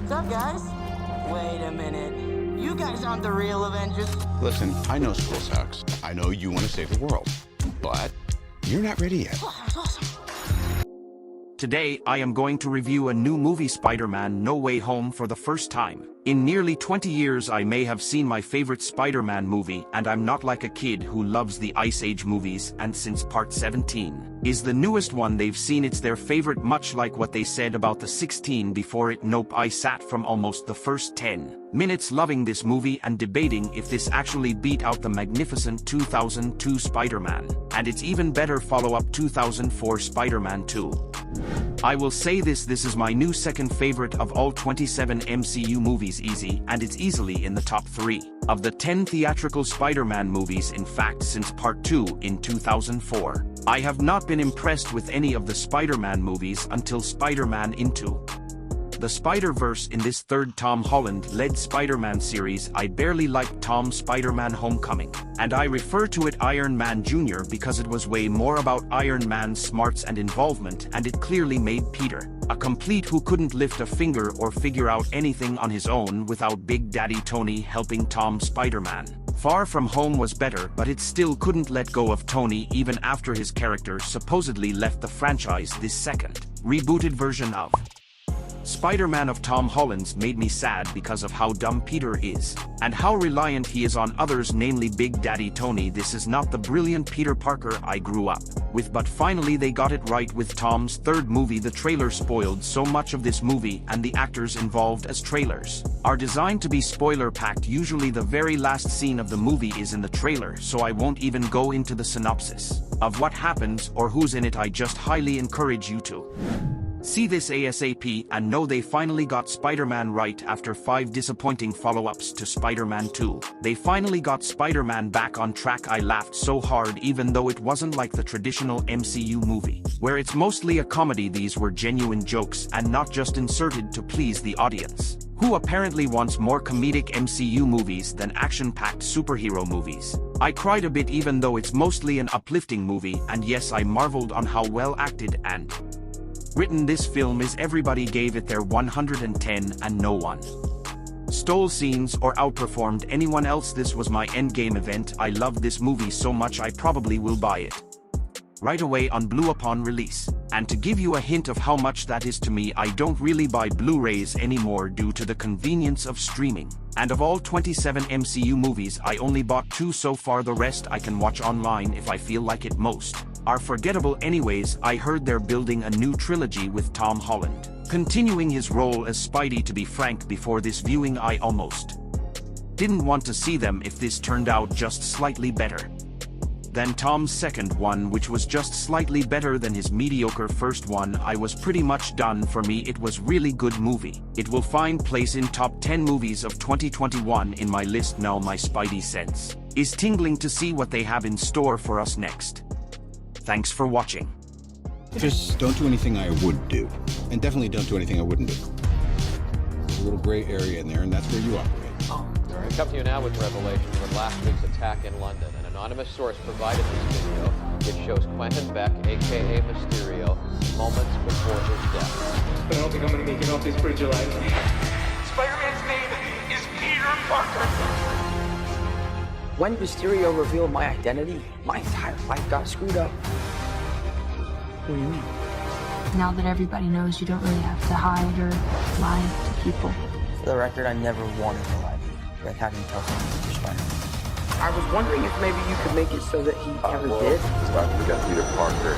What's up, guys? Wait a minute. You guys aren't the real Avengers. Listen, I know school sucks. I know you want to save the world. But you're not ready yet. Oh, that was awesome. Today, I am going to review a new movie, Spider-Man: No Way Home, for the first time. In nearly 20 years I may have seen my favorite Spider-Man movie, and I'm not like a kid who loves the Ice Age movies, and since part 17 is the newest one they've seen, it's their favorite, much like what they said about the 16 before it. Nope, I sat from almost the first 10 minutes loving this movie and debating if this actually beat out the magnificent 2002 Spider-Man, and its even better follow-up 2004 Spider-Man 2. I will say this is my new second favorite of all 27 MCU movies, easy, and it's easily in the top 3 of the 10 theatrical Spider-Man movies. In fact, since part 2 in 2004, I have not been impressed with any of the Spider-Man movies until Spider-Man Into the Spider-Verse. In this third Tom Holland-led Spider-Man series, I barely liked Tom's Spider-Man Homecoming, and I refer to it Iron Man Jr. because it was way more about Iron Man's smarts and involvement, and it clearly made Peter a complete who couldn't lift a finger or figure out anything on his own without Big Daddy Tony helping Tom. Spider-Man Far From Home was better, but it still couldn't let go of Tony even after his character supposedly left the franchise. This second, rebooted version of Spider-Man of Tom Holland's made me sad because of how dumb Peter is, and how reliant he is on others, namely Big Daddy Tony. This is not the brilliant Peter Parker I grew up with, but finally they got it right with Tom's third movie. The trailer spoiled so much of this movie, and the actors involved as trailers are designed to be spoiler-packed. Usually the very last scene of the movie is in the trailer, so I won't even go into the synopsis of what happens or who's in it. I just highly encourage you to see this ASAP and know they finally got Spider-Man right after 5 disappointing follow-ups to Spider-Man 2. They finally got Spider-Man back on track. I laughed so hard, even though it wasn't like the traditional MCU movie, where it's mostly a comedy. These were genuine jokes and not just inserted to please the audience, who apparently wants more comedic MCU movies than action-packed superhero movies. I cried a bit even though it's mostly an uplifting movie, and yes, I marveled on how well acted and written this film is. Everybody gave it their 110 and no one stole scenes or outperformed anyone else. This was my endgame event. I loved this movie so much I probably will buy it right away on Blu upon release. And to give you a hint of how much that is to me, I don't really buy Blu-rays anymore due to the convenience of streaming. And of all 27 MCU movies, I only bought 2 so far. The rest I can watch online if I feel like it. Most are forgettable anyways. I heard they're building a new trilogy with Tom Holland continuing his role as Spidey. To be frank, before this viewing I almost didn't want to see them if this turned out just slightly better than Tom's second one, which was just slightly better than his mediocre first one. I was pretty much done. For me, it was really good movie. It will find place in top 10 movies of 2021 in my list. Now my Spidey sense is tingling to see what they have in store for us next. Thanks for watching. Just don't do anything I would do. And definitely don't do anything I wouldn't do. There's a little gray area in there, and that's where you operate. We come to you now with revelation from last week's attack in London. An anonymous source provided this video, which shows Quentin Beck, aka Mysterio, moments before his death. But I don't think I'm gonna make it off this bridge alive. Spider-Man's name is Peter Parker. When Mysterio revealed my identity, my entire life got screwed up. What do you mean? Now that everybody knows, you don't really have to hide or lie to people. For the record, I never wanted to lie to you. Like, how do you tell someone you're Spider-Man? I was wondering if maybe you could make it so that he never did. We got Peter Parker,